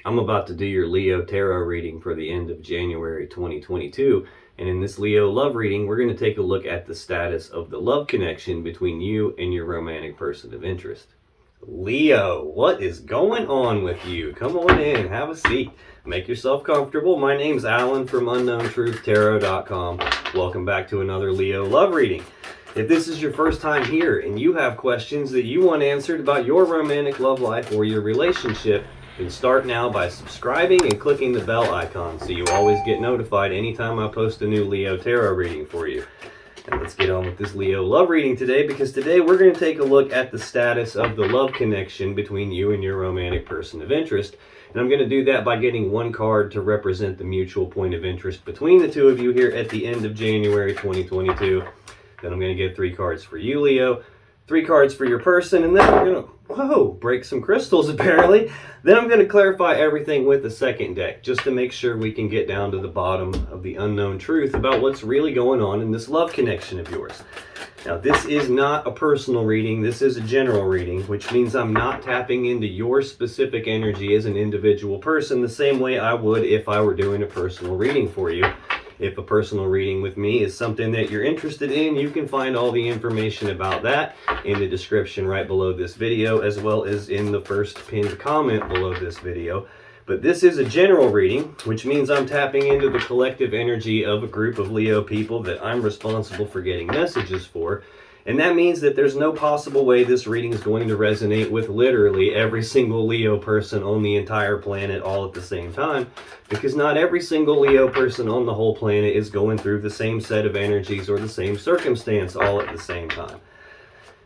I'm about to do your Leo tarot reading for the end of January 2022. And in this Leo love reading, we're going to take a look at the status of the love connection between you and your romantic person of interest. Leo, what is going on with you? Come on in, have a seat, make yourself comfortable. My name's Alan from UnknownTruthTarot.com. Welcome back to another Leo love reading. If this is your first time here and you have questions that you want answered about your romantic love life or your relationship, then start now by subscribing and clicking the bell icon so you always get notified anytime I post a new Leo tarot reading for you. And let's get on with this Leo love reading today, because today we're going to take a look at the status of the love connection between you and your romantic person of interest. And I'm going to do that by getting one card to represent the mutual point of interest between the two of you here at the end of January 2022. Then I'm going to get 3 cards for you, Leo, 3 cards for your person, and then we're going to, break some crystals apparently. Then I'm going to clarify everything with the second deck, just to make sure we can get down to the bottom of the unknown truth about what's really going on in this love connection of yours. Now, this is not a personal reading, this is a general reading, which means I'm not tapping into your specific energy as an individual person the same way I would if I were doing a personal reading for you. If a personal reading with me is something that you're interested in, you can find all the information about that in the description right below this video, as well as in the first pinned comment below this video. But this is a general reading, which means I'm tapping into the collective energy of a group of Leo people that I'm responsible for getting messages for. And that means that there's no possible way this reading is going to resonate with literally every single Leo person on the entire planet all at the same time, because not every single Leo person on the whole planet is going through the same set of energies or the same circumstance all at the same time.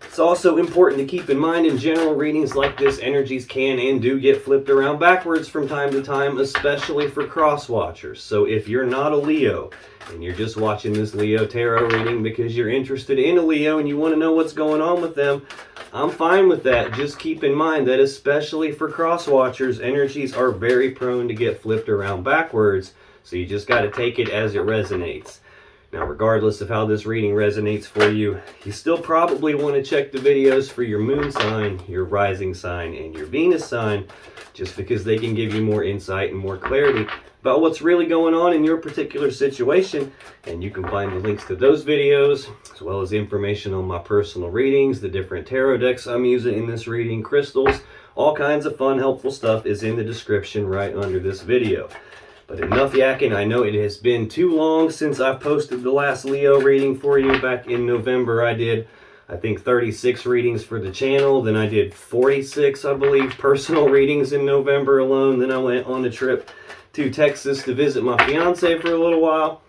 It's also important to keep in mind in general readings like this, energies can and do get flipped around backwards from time to time, especially for cross watchers. So if you're not a Leo and you're just watching this Leo tarot reading because you're interested in a Leo and you want to know what's going on with them, I'm fine with that. Just keep in mind that especially for cross watchers, energies are very prone to get flipped around backwards. So you just got to take it as it resonates. Now, regardless of how this reading resonates for you, you still probably want to check the videos for your moon sign, your rising sign, and your Venus sign, just because they can give you more insight and more clarity about what's really going on in your particular situation. And you can find the links to those videos, as well as information on my personal readings, the different tarot decks I'm using in this reading, crystals, all kinds of fun, helpful stuff is in the description right under this video. But enough yakking. I know it has been too long since I posted the last Leo reading for you. Back in November, I did, I think, 36 readings for the channel. Then I did 46, I believe, personal readings in November alone. Then I went on a trip to Texas to visit my fiance for a little while.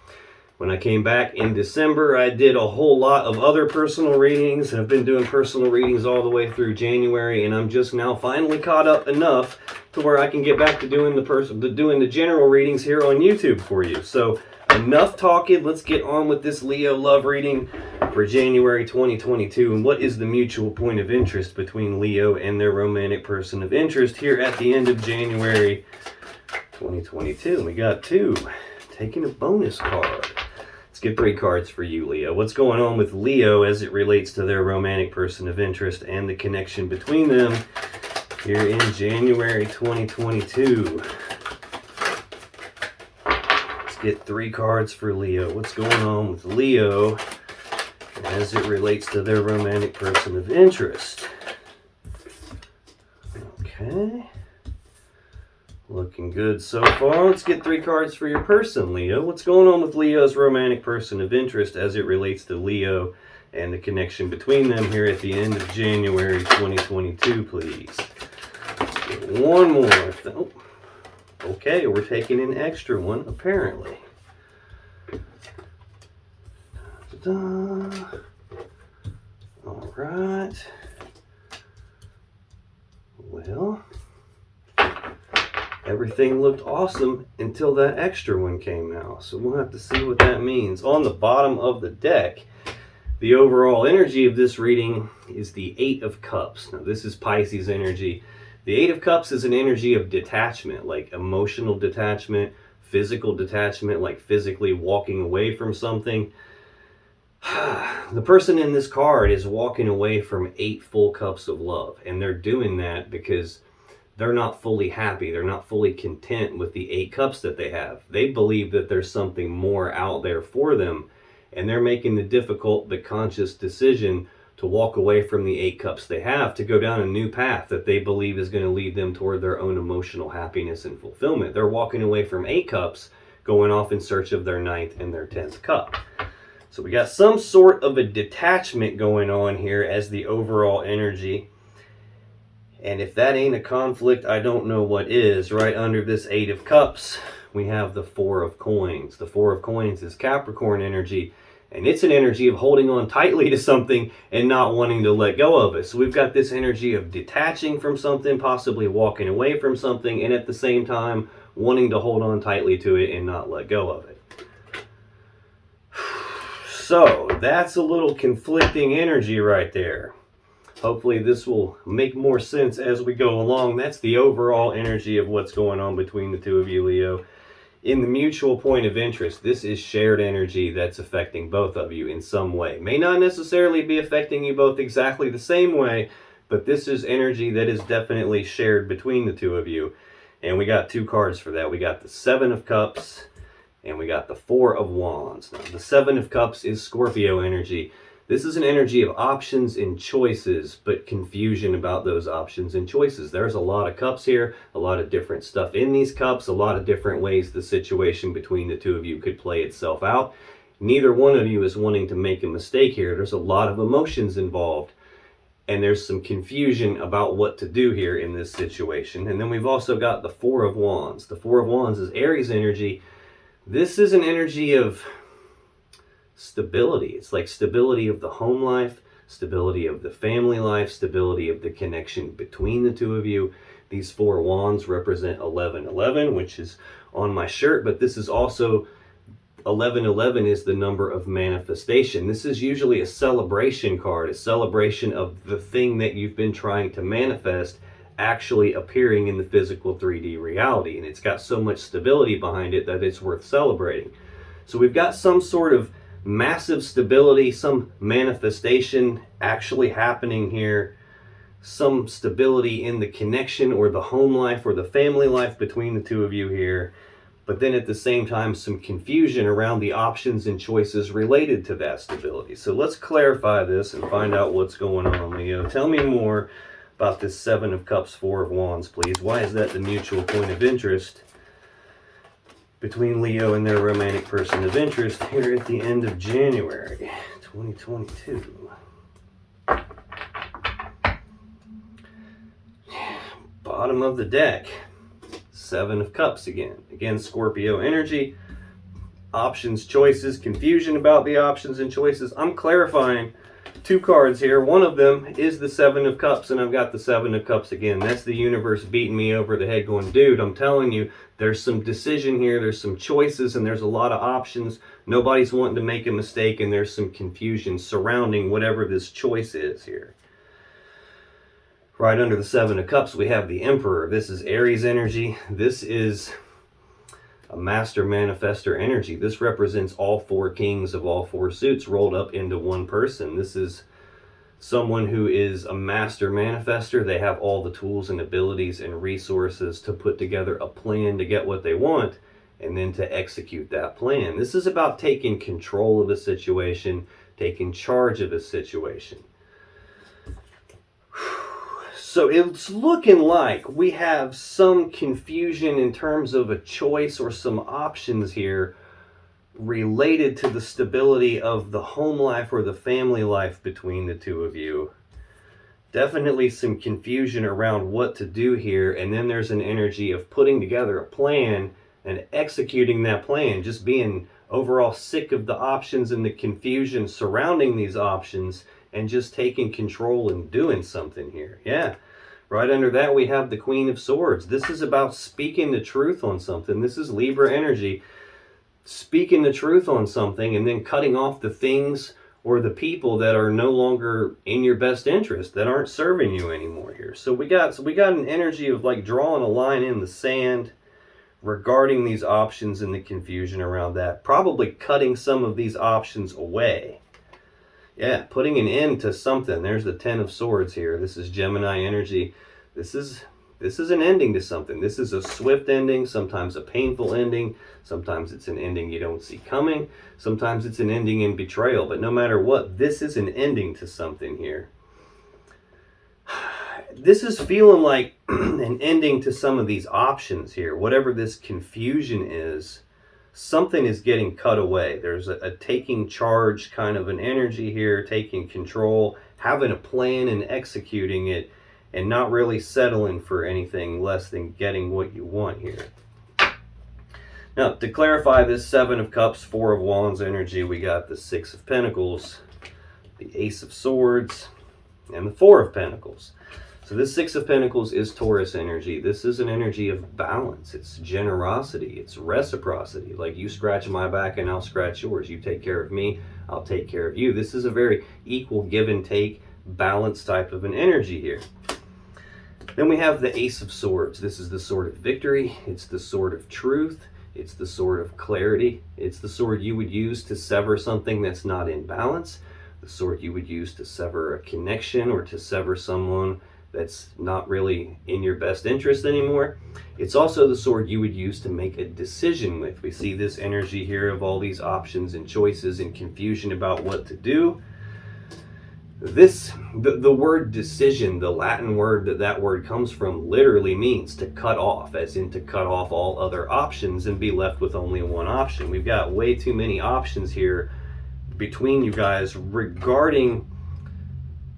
When I came back in December, I did a whole lot of other personal readings. I've been doing personal readings all the way through January, and I'm just now finally caught up enough to where I can get back to doing the general readings here on YouTube for you. So enough talking. Let's get on with this Leo love reading for January 2022. And what is the mutual point of interest between Leo and their romantic person of interest here at the end of January 2022? We got 2. Taking a bonus card. Let's get 3 cards for you, Leo. What's going on with Leo as it relates to their romantic person of interest and the connection between them here in January 2022? Let's get 3 cards for Leo. What's going on with Leo as it relates to their romantic person of interest? Okay. Looking good so far. Let's get 3 cards for your person, Leo. What's going on with Leo's romantic person of interest as it relates to Leo and the connection between them here at the end of January 2022, please? Let's get one more. Oh, okay, we're taking an extra one, apparently. Ta-da. All right. Well, everything looked awesome until that extra one came out. So we'll have to see what that means. On the bottom of the deck, the overall energy of this reading is the 8 of Cups. Now, this is Pisces energy. The 8 of Cups is an energy of detachment, like emotional detachment, physical detachment, like physically walking away from something. The person in this card is walking away from 8 full cups of love, and they're doing that because they're not fully happy. They're not fully content with the 8 cups that they have. They believe that there's something more out there for them, and they're making the difficult but conscious decision to walk away from the 8 cups they have to go down a new path that they believe is going to lead them toward their own emotional happiness and fulfillment. They're walking away from 8 cups, going off in search of their 9th and their 10th cup. So we got some sort of a detachment going on here as the overall energy. And if that ain't a conflict, I don't know what is. Right under this 8 of cups, we have the 4 of coins. The 4 of coins is Capricorn energy, and it's an energy of holding on tightly to something and not wanting to let go of it. So we've got this energy of detaching from something, possibly walking away from something, and at the same time wanting to hold on tightly to it and not let go of it. So that's a little conflicting energy right there. Hopefully this will make more sense as we go along. That's the overall energy of what's going on between the two of you, Leo. In the mutual point of interest, this is shared energy that's affecting both of you in some way. May not necessarily be affecting you both exactly the same way, but this is energy that is definitely shared between the two of you. And we got 2 cards for that. We got the 7 of Cups and we got the 4 of Wands. Now, the 7 of Cups is Scorpio energy. This is an energy of options and choices, but confusion about those options and choices. There's a lot of cups here, a lot of different stuff in these cups, a lot of different ways the situation between the two of you could play itself out. Neither one of you is wanting to make a mistake here. There's a lot of emotions involved, and there's some confusion about what to do here in this situation. And then we've also got the 4 of Wands. The 4 of Wands is Aries energy. This is an energy of stability. It's like stability of the home life, stability of the family life, stability of the connection between the two of you. These 4 wands represent 1111, which is on my shirt, but this is also 1111 is the number of manifestation. This is usually a celebration card, a celebration of the thing that you've been trying to manifest actually appearing in the physical 3D reality, and it's got so much stability behind it that it's worth celebrating. So we've got some sort of massive stability, some manifestation actually happening here, some stability in the connection or the home life or the family life between the two of you here, but then at the same time some confusion around the options and choices related to that stability. So let's clarify this and find out what's going on, Leo. Tell me more about this 7 of Cups, 4 of Wands, please. Why is that the mutual point of interest between Leo and their romantic person of interest here at the end of January 2022. Bottom of the deck, 7 of Cups again. Again, Scorpio energy, options, choices, confusion about the options and choices. I'm clarifying 2 cards here. One of them is the 7 of Cups, and I've got the 7 of Cups again. That's the universe beating me over the head going, dude, I'm telling you, there's some decision here, there's some choices, and there's a lot of options. Nobody's wanting to make a mistake, and there's some confusion surrounding whatever this choice is here. Right under the 7 of Cups, we have the Emperor. This is Aries energy. This is a master manifestor energy. This represents all 4 kings of all 4 suits rolled up into one person. This is someone who is a master manifestor. They have all the tools and abilities and resources to put together a plan to get what they want and then to execute that plan. This is about taking control of a situation, taking charge of a situation. So it's looking like we have some confusion in terms of a choice or some options here related to the stability of the home life or the family life between the two of you. Definitely some confusion around what to do here, and then there's an energy of putting together a plan and executing that plan, just being overall sick of the options and the confusion surrounding these options and just taking control and doing something here. Yeah. Right under that, we have the Queen of Swords. This is about speaking the truth on something. This is Libra energy. Speaking the truth on something and then cutting off the things or the people that are no longer in your best interest, that aren't serving you anymore here. So we got an energy of like drawing a line in the sand regarding these options and the confusion around that. Probably cutting some of these options away. Yeah, putting an end to something. There's the 10 of Swords here. This is Gemini energy. This This is an ending to something. This is a swift ending, sometimes a painful ending, sometimes it's an ending you don't see coming, sometimes it's an ending in betrayal. But no matter what, this is an ending to something here. This is feeling like an ending to some of these options here. Whatever this confusion is, something is getting cut away. There's a taking charge kind of an energy here, taking control, having a plan and executing it, and not really settling for anything less than getting what you want here. Now, to clarify this Seven of Cups, Four of Wands energy, we got the Six of Pentacles, the Ace of Swords, and the Four of Pentacles. So this Six of Pentacles is Taurus energy. This is an energy of balance. It's generosity. It's reciprocity. Like, you scratch my back and I'll scratch yours. You take care of me, I'll take care of you. This is a very equal give and take, balance type of an energy here. Then we have the Ace of Swords. This is the sword of victory. It's the sword of truth. It's the sword of clarity. It's the sword you would use to sever something that's not in balance. The sword you would use to sever a connection or to sever someone that's not really in your best interest anymore. It's also the sword you would use to make a decision with. We see this energy here of all these options and choices and confusion about what to do. The word decision, the Latin word that word comes from, literally means to cut off, as in to cut off all other options and be left with only one option. We've got way too many options here between you guys regarding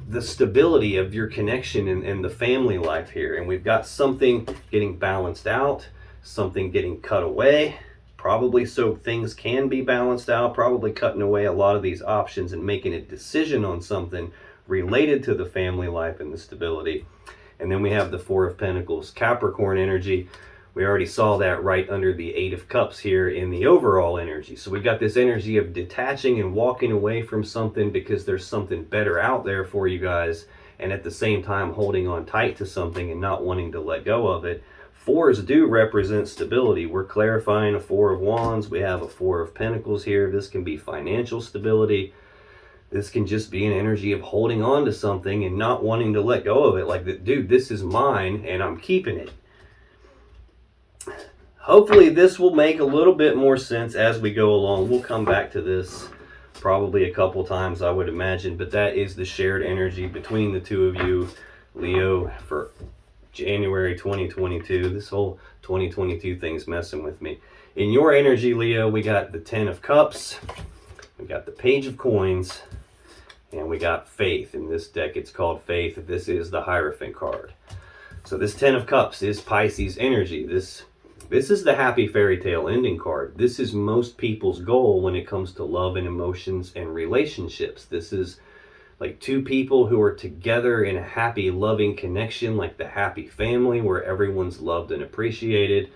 the stability of your connection and the family life here. And we've got something getting balanced out, something getting cut away, probably so things can be balanced out, probably cutting away a lot of these options and making a decision on something related to the family life and the stability. And then we have the Four of Pentacles, Capricorn energy. We already saw that right under the Eight of Cups here in the overall energy. So we got this energy of detaching and walking away from something because there's something better out there for you guys, and at the same time holding on tight to something and not wanting to let go of it. Fours do represent stability. We're clarifying a Four of Wands. We have a Four of Pentacles here. This can be financial stability. This can just be an energy of holding on to something and not wanting to let go of it. Like, dude, this is mine and I'm keeping it. Hopefully this will make a little bit more sense as we go along. We'll come back to this probably a couple times, I would imagine, but that is the shared energy between the two of you, Leo, for January 2022. This whole 2022 thing's messing with me. In your energy, Leo, we got the Ten of Cups, we got the Page of Coins, and we got Faith. In this deck, it's called Faith. This is the Hierophant card. So this Ten of Cups is Pisces energy. This is the happy fairy tale ending card. This is most people's goal when it comes to love and emotions and relationships. This is like two people who are together in a happy, loving connection, like the happy family where everyone's loved and appreciated.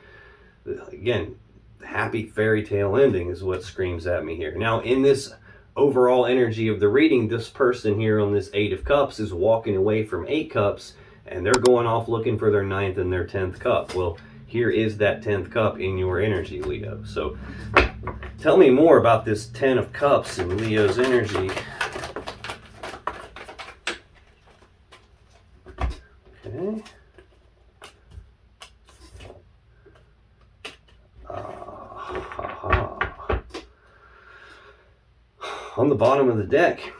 Again, the happy fairy tale ending is what screams at me here. Now, in this overall energy of the reading, this person here on this Eight of Cups is walking away from Eight Cups, and they're going off looking for their ninth and their 10th cup. Well, here is that 10th cup in your energy, Leo. So tell me more about this 10 of Cups in Leo's energy. Okay. On the bottom of the deck,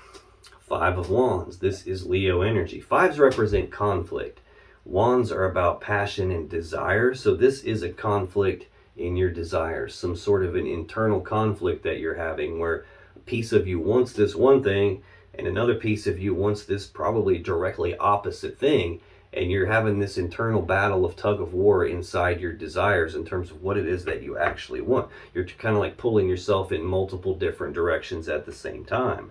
Five of Wands. This is Leo energy. Fives represent conflict. Wands are about passion and desire, so this is a conflict in your desires, some sort of an internal conflict that you're having where a piece of you wants this one thing and another piece of you wants this probably directly opposite thing, and you're having this internal battle of tug of war inside your desires in terms of what it is that you actually want. You're kind of like pulling yourself in multiple different directions at the same time.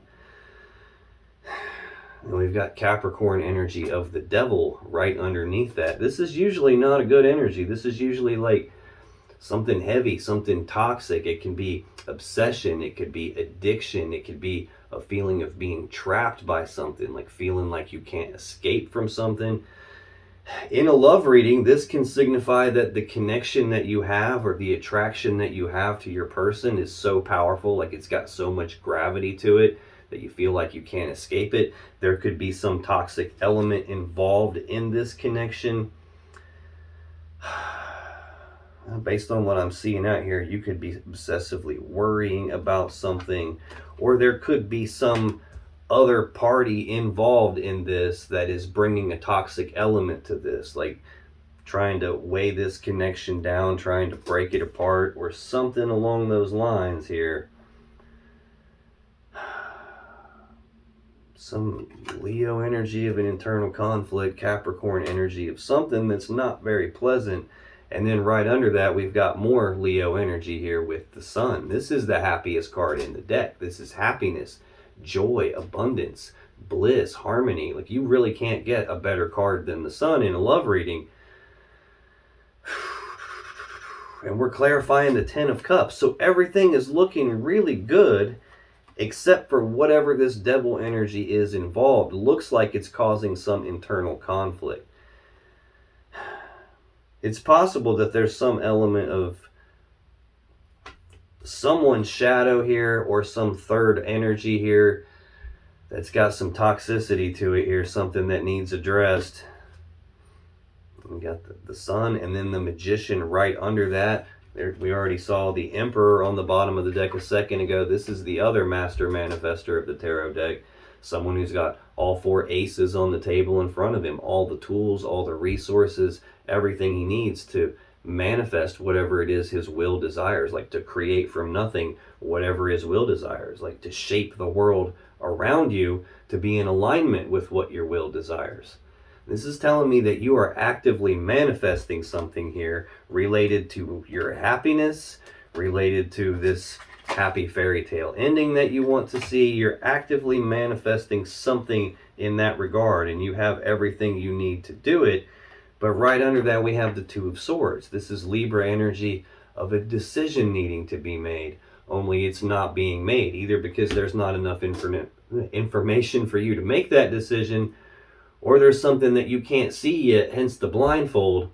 And we've got Capricorn energy of the devil right underneath that. This is usually not a good energy. This is usually like something heavy, something toxic. It can be obsession. It could be addiction. It could be a feeling of being trapped by something, like feeling like you can't escape from something. In a love reading, this can signify that the connection that you have or the attraction that you have to your person is so powerful, like it's got so much gravity to it that you feel like you can't escape it. There could be some toxic element involved in this connection. Based on what I'm seeing out here, you could be obsessively worrying about something, or there could be some other party involved in this that is bringing a toxic element to this, like trying to weigh this connection down, trying to break it apart, or something along those lines here. Some Leo energy of an internal conflict, Capricorn energy of something that's not very pleasant. And then right under that, we've got more Leo energy here with the Sun. This is the happiest card in the deck. This is happiness, joy, abundance, bliss, harmony. Like, you really can't get a better card than the Sun in a love reading. And we're clarifying the Ten of Cups. So everything is looking really good, except for whatever this devil energy is involved. Looks like it's causing some internal conflict. It's possible that there's some element of someone's shadow here, or some third energy here that's got some toxicity to it here, something that needs addressed. We got the Sun, and then the Magician right under that. There, we already saw the Emperor on the bottom of the deck a second ago. This is the other master manifester of the tarot deck. Someone who's got all four aces on the table in front of him, all the tools, all the resources, everything he needs to manifest whatever it is his will desires, like to create from nothing whatever his will desires, like to shape the world around you to be in alignment with what your will desires. This is telling me that you are actively manifesting something here related to your happiness, related to this happy fairy tale ending that you want to see. You're actively manifesting something in that regard, and you have everything you need to do it. But right under that, we have the Two of Swords. This is Libra energy of a decision needing to be made, only it's not being made, either because there's not enough information for you to make that decision, or there's something that you can't see yet, hence the blindfold.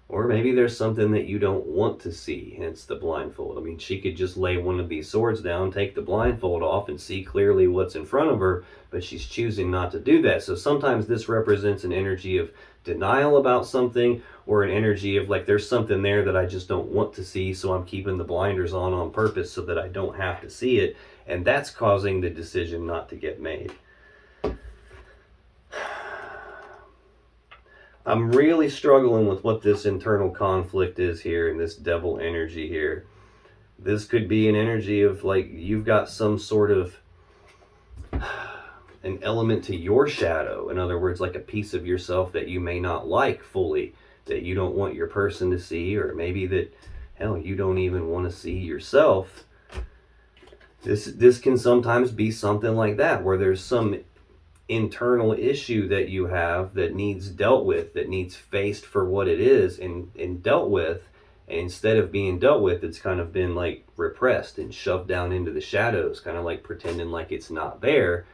Or maybe there's something that you don't want to see, hence the blindfold. I mean, she could just lay one of these swords down, take the blindfold off, and see clearly what's in front of her, but she's choosing not to do that. So sometimes this represents an energy of denial about something, or an energy of like, there's something there that I just don't want to see, so I'm keeping the blinders on purpose so that I don't have to see it, and that's causing the decision not to get made. I'm really struggling with what this internal conflict is here, and this devil energy here. This could be an energy of like, you've got some sort of an element to your shadow. In other words, like a piece of yourself that you may not like fully, that you don't want your person to see, or maybe that, hell, you don't even want to see yourself. This can sometimes be something like that, where there's some internal issue that you have that needs dealt with, that needs faced for what it is and dealt with. And instead of being dealt with, it's kind of been like repressed and shoved down into the shadows, kind of like pretending like it's not there,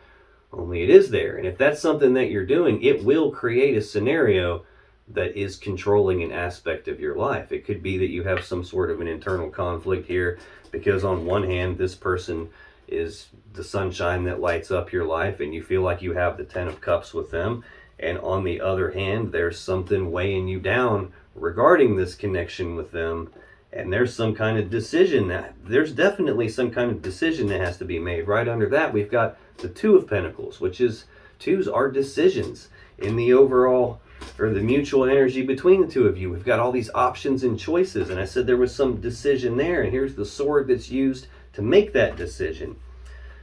only it is there. And if that's something that you're doing, it will create a scenario that is controlling an aspect of your life. It could be that you have some sort of an internal conflict here, because on one hand, this person is the sunshine that lights up your life, and you feel like you have the Ten of Cups with them. And on the other hand, there's something weighing you down regarding this connection with them, and there's some kind of decision there's definitely some kind of decision that has to be made. Right under that, we've got the Two of Pentacles, which is, twos are decisions in the overall, or the mutual energy between the two of you. We've got all these options and choices, and I said there was some decision there, and here's the sword that's used to make that decision.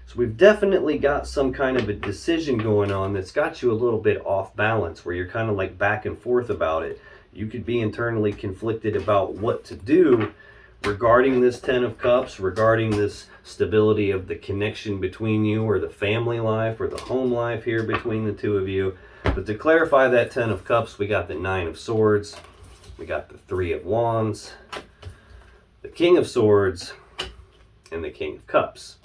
So we've definitely got some kind of a decision going on that's got you a little bit off balance, where you're kind of like back and forth about it. You could be internally conflicted about what to do regarding this Ten of Cups, regarding this stability of the connection between you, or the family life, or the home life here between the two of you. But to clarify that Ten of Cups, we got the Nine of Swords, we got the Three of Wands, the King of Swords, and the King of Cups.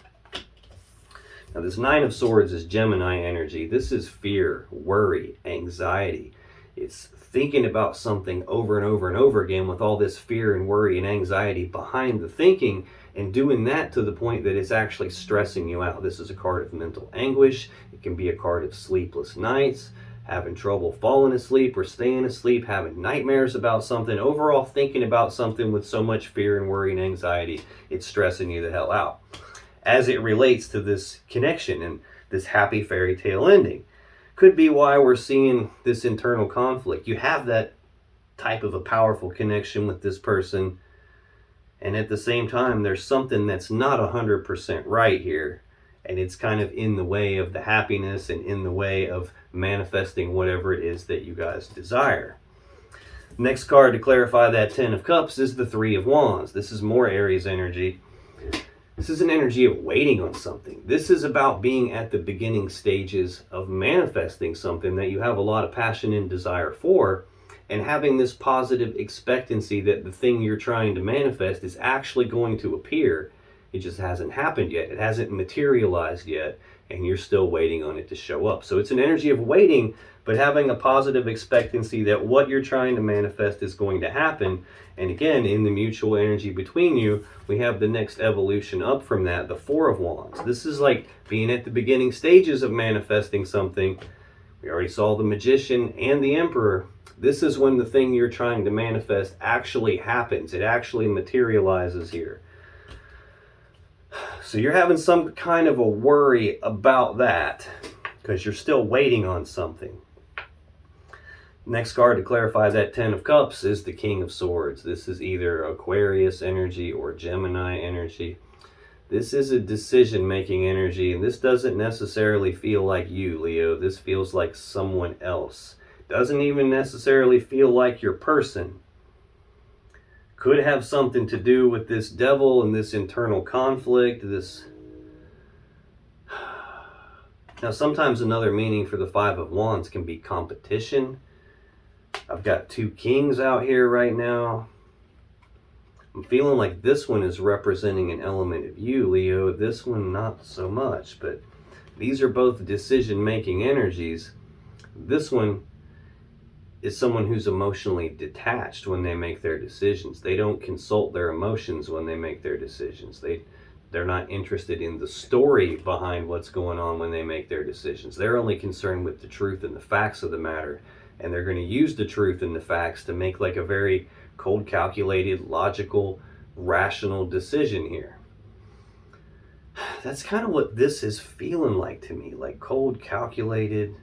Now this Nine of Swords is Gemini energy. This is fear, worry, anxiety. It's thinking about something over and over and over again with all this fear and worry and anxiety behind the thinking, and doing that to the point that it's actually stressing you out. This is a card of mental anguish. It can be a card of sleepless nights, having trouble falling asleep or staying asleep, having nightmares about something, overall thinking about something with so much fear and worry and anxiety, it's stressing you the hell out. As it relates to this connection and this happy fairy tale ending, could be why we're seeing this internal conflict. You have that type of a powerful connection with this person, and at the same time there's something that's not 100% right here, and it's kind of in the way of the happiness and in the way of manifesting whatever it is that you guys desire. Next card to clarify that 10 of Cups is the 3 of Wands. This is more Aries energy. This is an energy of waiting on something. This is about being at the beginning stages of manifesting something that you have a lot of passion and desire for, and having this positive expectancy that the thing you're trying to manifest is actually going to appear. It just hasn't happened yet. It hasn't materialized yet, and you're still waiting on it to show up. So it's an energy of waiting, but having a positive expectancy that what you're trying to manifest is going to happen. And again, in the mutual energy between you, we have the next evolution up from that, the 4 of Wands. This is like being at the beginning stages of manifesting something. We already saw the Magician and the Emperor. This is when the thing you're trying to manifest actually happens. It actually materializes here. So you're having some kind of a worry about that because you're still waiting on something. Next card to clarify that 10 of Cups is the King of Swords. This is either Aquarius energy or Gemini energy. This is a decision-making energy, and this doesn't necessarily feel like you, Leo. This feels like someone else. Doesn't even necessarily feel like your person. Could have something to do with this devil and this internal conflict. Now, sometimes another meaning for the 5 of Wands can be competition. I've got 2 kings out here right now. I'm feeling like this one is representing an element of you, Leo. This one, not so much, but these are both decision-making energies. This one is someone who's emotionally detached when they make their decisions. They don't consult their emotions when they make their decisions. They're not interested in the story behind what's going on when they make their decisions. They're only concerned with the truth and the facts of the matter. And they're going to use the truth and the facts to make like a very cold, calculated, logical, rational decision here. That's kind of what this is feeling like to me. Like cold, calculated.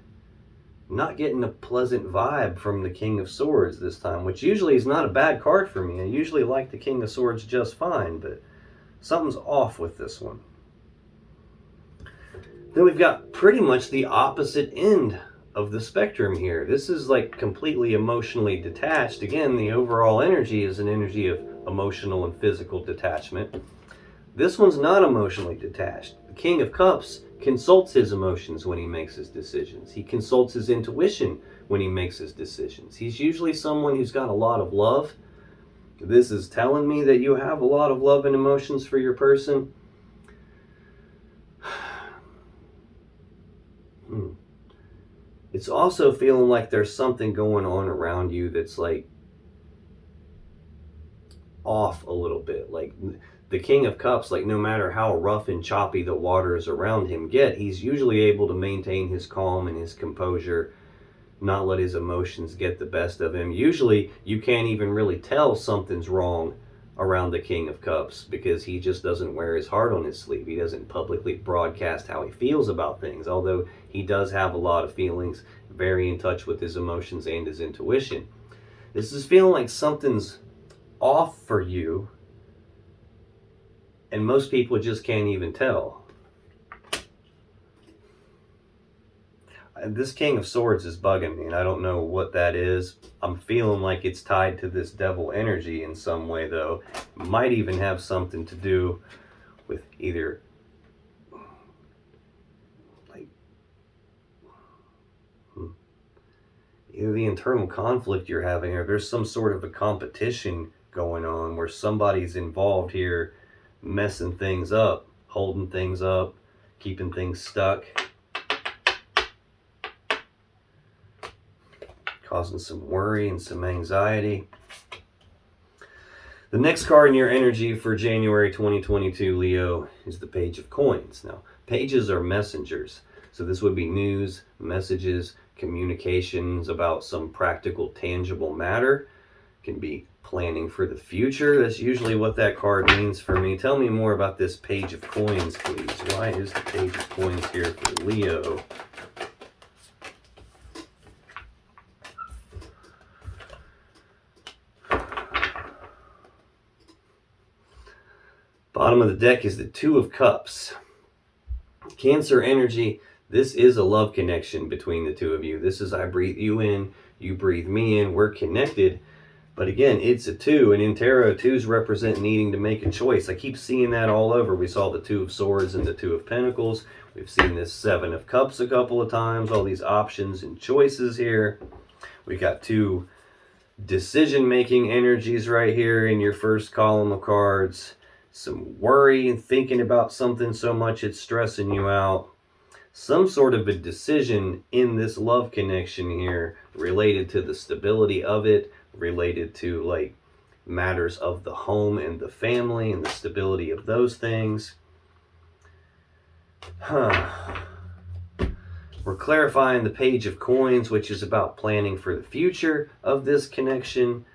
Not getting a pleasant vibe from the King of Swords this time, which usually is not a bad card for me. I usually like the King of Swords just fine, but something's off with this one. Then we've got pretty much the opposite end of the spectrum here. This is like completely emotionally detached. Again, the overall energy is an energy of emotional and physical detachment. This one's not emotionally detached. The King of Cups consults his emotions when he makes his decisions. He consults his intuition when he makes his decisions. He's usually someone who's got a lot of love. This is telling me that you have a lot of love and emotions for your person. It's also feeling like there's something going on around you that's like off a little bit. Like the King of Cups, like no matter how rough and choppy the waters around him get, he's usually able to maintain his calm and his composure, not let his emotions get the best of him. Usually you can't even really tell something's wrong around the King of Cups because he just doesn't wear his heart on his sleeve. He doesn't publicly broadcast how he feels about things, although he does have a lot of feelings, very in touch with his emotions and his intuition. This is feeling like something's off for you, and most people just can't even tell. This King of Swords is bugging me, and I don't know what that is. I'm feeling like it's tied to this devil energy in some way, though. Might even have something to do with either the internal conflict you're having, or there's some sort of a competition going on where somebody's involved here messing things up, holding things up, keeping things stuck, causing some worry and some anxiety. The next card in your energy for January 2022, Leo, is the Page of Coins. Now, pages are messengers. So this would be news, messages, communications about some practical, tangible matter. It can be planning for the future. That's usually what that card means for me. Tell me more about this Page of Coins, please. Why is the Page of Coins here for Leo? Bottom of the deck is the Two of Cups. Cancer energy. This is a love connection between the two of you. This is I breathe you in, you breathe me in, we're connected. But again, it's a two, and in tarot, twos represent needing to make a choice. I keep seeing that all over. We saw the Two of Swords and the Two of Pentacles. We've seen this Seven of Cups a couple of times, all these options and choices here. We got two decision-making energies right here in your first column of cards. Some worry and thinking about something so much it's stressing you out. Some sort of a decision in this love connection here related to the stability of it, related to like matters of the home and the family and the stability of those things. We're clarifying the Page of Coins, which is about planning for the future of this connection.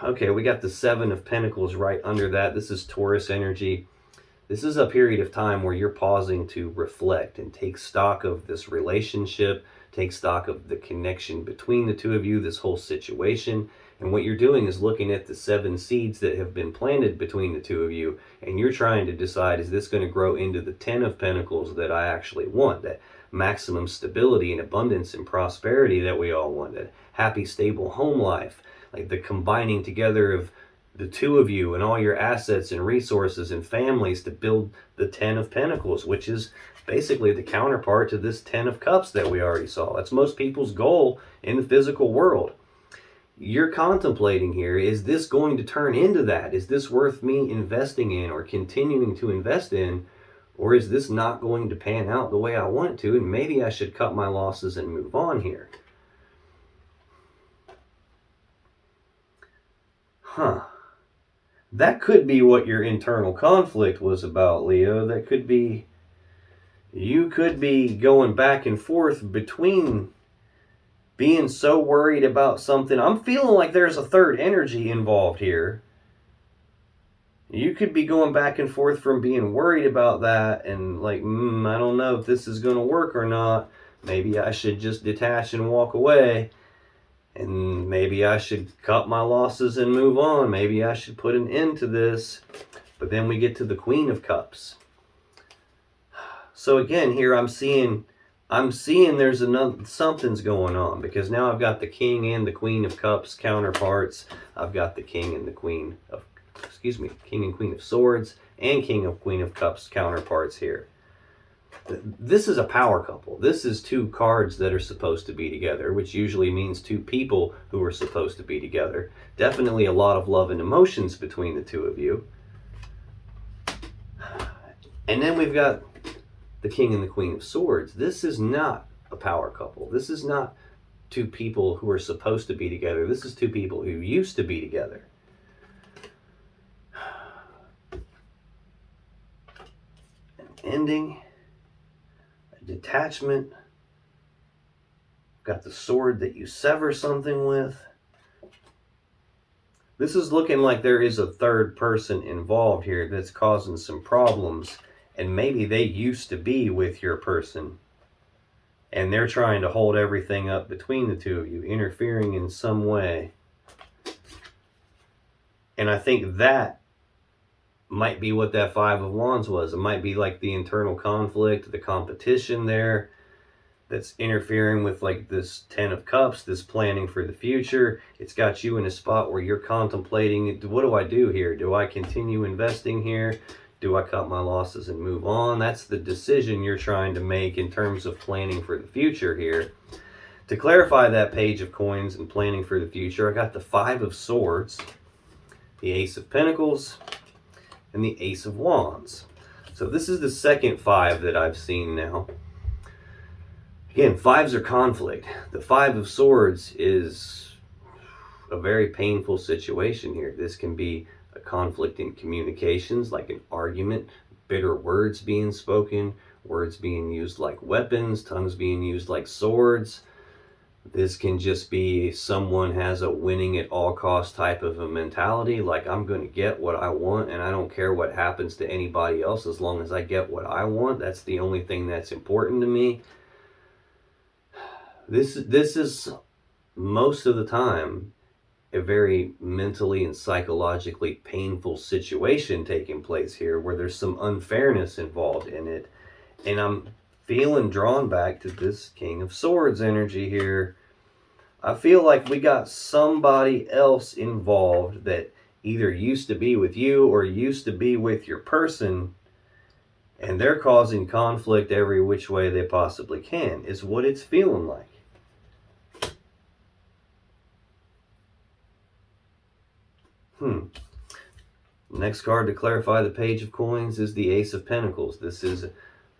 Okay, we got the Seven of Pentacles right under that. This is Taurus energy. This is a period of time where you're pausing to reflect and take stock of this relationship, take stock of the connection between the two of you, this whole situation. And what you're doing is looking at the 7 seeds that have been planted between the two of you, and you're trying to decide, is this going to grow into the 10 of Pentacles that I actually want, that maximum stability and abundance and prosperity that we all want, that happy, stable home life, like the combining together of the two of you and all your assets and resources and families to build the 10 of Pentacles, which is basically the counterpart to this 10 of Cups that we already saw. That's most people's goal in the physical world. You're contemplating here, is this going to turn into that? Is this worth me investing in or continuing to invest in? Or is this not going to pan out the way I want it to? And maybe I should cut my losses and move on here. That could be what your internal conflict was about, Leo. That could be, you could be going back and forth between being so worried about something. I'm feeling like there's a third energy involved here. You could be going back and forth from being worried about that and like, I don't know if this is going to work or not. Maybe I should just detach and walk away. And maybe I should cut my losses and move on. Maybe I should put an end to this. But then we get to the Queen of Cups. So again, here I'm seeing there's something's going on, because now I've got the King and the Queen of Cups counterparts. I've got the King and Queen of Swords and King of Queen of Cups counterparts here. This is a power couple. This is two cards that are supposed to be together, which usually means two people who are supposed to be together. Definitely a lot of love and emotions between the two of you. And then we've got the King and the Queen of Swords. This is not a power couple. This is not two people who are supposed to be together. This is two people who used to be together. An ending. Detachment. Got the sword that you sever something with. This is looking like there is a third person involved here that's causing some problems, and maybe they used to be with your person and they're trying to hold everything up between the two of you, interfering in some way. And I think that might be what that Five of Wands was. It might be like the internal conflict, the competition there that's interfering with like this 10 of Cups, this planning for the future. It's got you in a spot where you're contemplating, what do I do here? Do I continue investing here? Do I cut my losses and move on? That's the decision you're trying to make in terms of planning for the future here. To clarify that Page of Coins and planning for the future, I got the Five of Swords, the Ace of Pentacles, and the Ace of Wands. So this is the second five that I've seen now. Again, fives are conflict. The Five of Swords is a very painful situation here. This can be a conflict in communications, like an argument, bitter words being spoken, words being used like weapons, tongues being used like swords. This can just be someone has a winning at all costs type of a mentality, like I'm going to get what I want and I don't care what happens to anybody else as long as I get what I want. That's the only thing that's important to me. This is most of the time a very mentally and psychologically painful situation taking place here, where there's some unfairness involved in it. And I'm feeling drawn back to this King of Swords energy here. I feel like we got somebody else involved that either used to be with you or used to be with your person, and they're causing conflict every which way they possibly can, is what it's feeling like. Next card to clarify the Page of Coins is the Ace of Pentacles. This is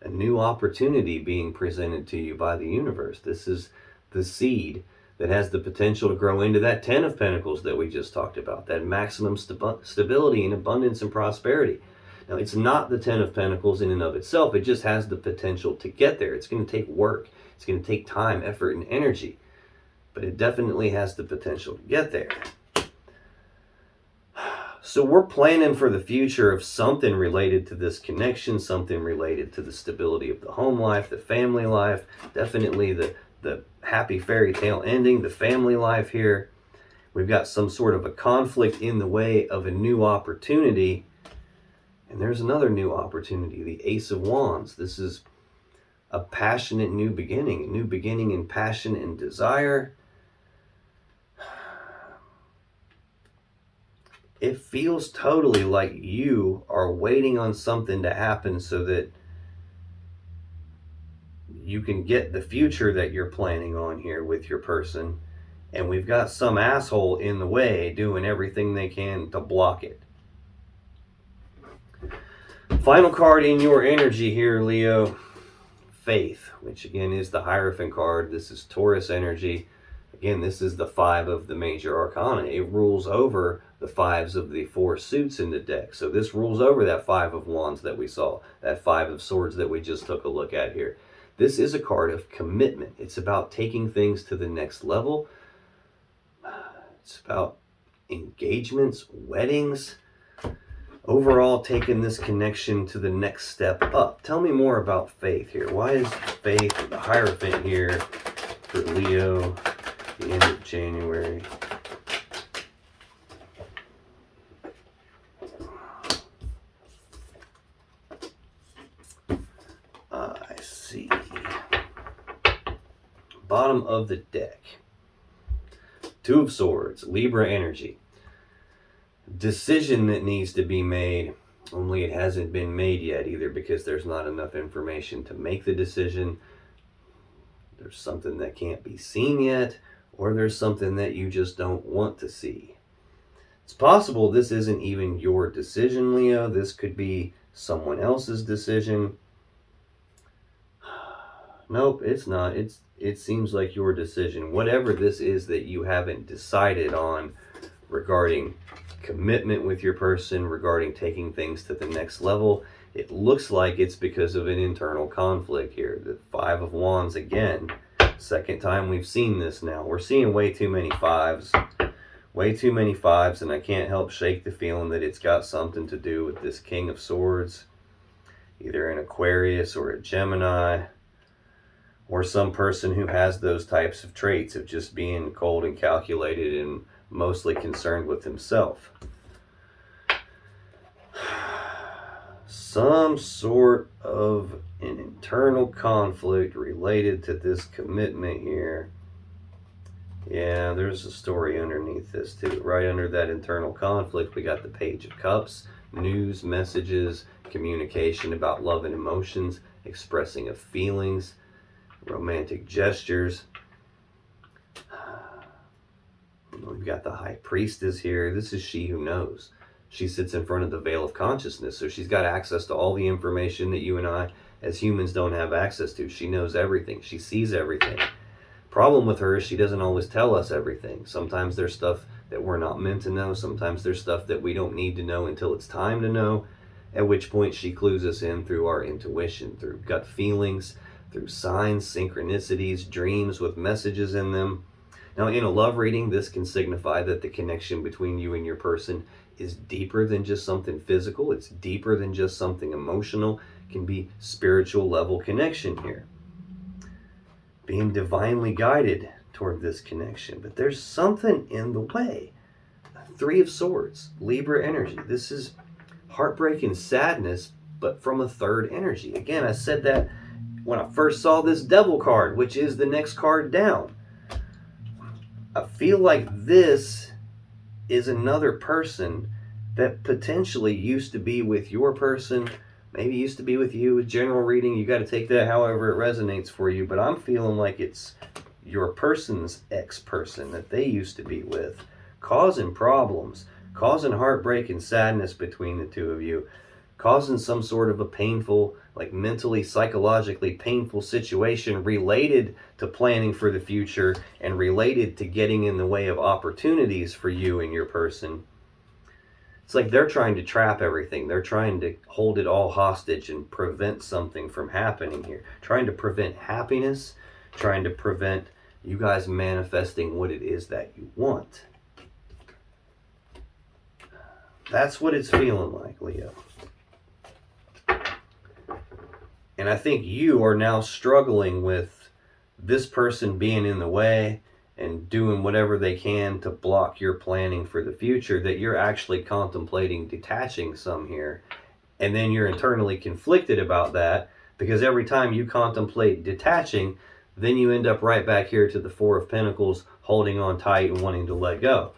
a new opportunity being presented to you by the universe. This is the seed that has the potential to grow into that 10 of Pentacles that we just talked about, that maximum stability and abundance and prosperity. Now, it's not the 10 of Pentacles in and of itself. It just has the potential to get there. It's going to take work. It's going to take time, effort, and energy. But it definitely has the potential to get there. So we're planning for the future of something related to this connection, something related to the stability of the home life, the family life, definitely the happy fairy tale ending, the family life here. We've got some sort of a conflict in the way of a new opportunity. And there's another new opportunity, the Ace of Wands. This is a passionate new beginning in passion and desire. It feels totally like you are waiting on something to happen so that you can get the future that you're planning on here with your person. And we've got some asshole in the way doing everything they can to block it. Final card in your energy here, Leo. Faith, which again is the Hierophant card. This is Taurus energy. Again, this is the 5 of the major arcana. It rules over the 5s of the 4 suits in the deck. So this rules over that 5 of Wands that we saw, that 5 of Swords that we just took a look at here. This is a card of commitment. It's about taking things to the next level. It's about engagements, weddings, overall taking this connection to the next step up. Tell me more about faith here. Why is faith the Hierophant here for Leo, the end of January? I see. Bottom of the deck. 2 of Swords, Libra energy. Decision that needs to be made, only it hasn't been made yet, either because there's not enough information to make the decision, there's something that can't be seen yet, or there's something that you just don't want to see. It's possible this isn't even your decision, Leo. This could be someone else's decision. Nope, it's not. It seems like your decision. Whatever this is that you haven't decided on regarding commitment with your person, regarding taking things to the next level, it looks like it's because of an internal conflict here. The 5 of Wands again. Second time we've seen this now. We're seeing way too many 5s. Way too many 5s, and I can't help shake the feeling that it's got something to do with this King of Swords. Either an Aquarius or a Gemini, or some person who has those types of traits of just being cold and calculated and mostly concerned with himself. Some sort of an internal conflict related to this commitment here. Yeah, there's a story underneath this too. Right under that internal conflict, we got the Page of Cups, news, messages, communication about love and emotions, expressing of feelings, romantic gestures. We've got the High Priestess here. This is she who knows. She sits in front of the veil of consciousness, so she's got access to all the information that you and I as humans don't have access to. She knows everything. She sees everything. Problem with her is she doesn't always tell us everything. Sometimes there's stuff that we're not meant to know. Sometimes there's stuff that we don't need to know until it's time to know. at which point she clues us in through our intuition, through gut feelings, through signs, synchronicities, dreams with messages in them. Now, in a love reading, this can signify that the connection between you and your person is deeper than just something physical. It's deeper than just something emotional. It can be spiritual level connection here. Being divinely guided toward this connection. But there's something in the way. Three of Swords, Libra energy. This is heartbreak and sadness, but from a third energy. Again, I said that when I first saw this Devil card, which is the next card down. I feel like this is another person that potentially used to be with your person, maybe used to be with you. A general reading, you got to take that however it resonates for you, but I'm feeling like it's your person's ex-person that they used to be with, causing problems, causing heartbreak and sadness between the two of you, causing some sort of a painful, like mentally, psychologically painful situation related to planning for the future and related to getting in the way of opportunities for you and your person. It's like they're trying to trap everything. They're trying to hold it all hostage and prevent something from happening here. Trying to prevent happiness, trying to prevent you guys manifesting what it is that you want. That's what it's feeling like, Leo. And I think you are now struggling with this person being in the way and doing whatever they can to block your planning for the future, that you're actually contemplating detaching some here. And then you're internally conflicted about that, because every time you contemplate detaching, then you end up right back here to the Four of Pentacles, holding on tight and wanting to let go.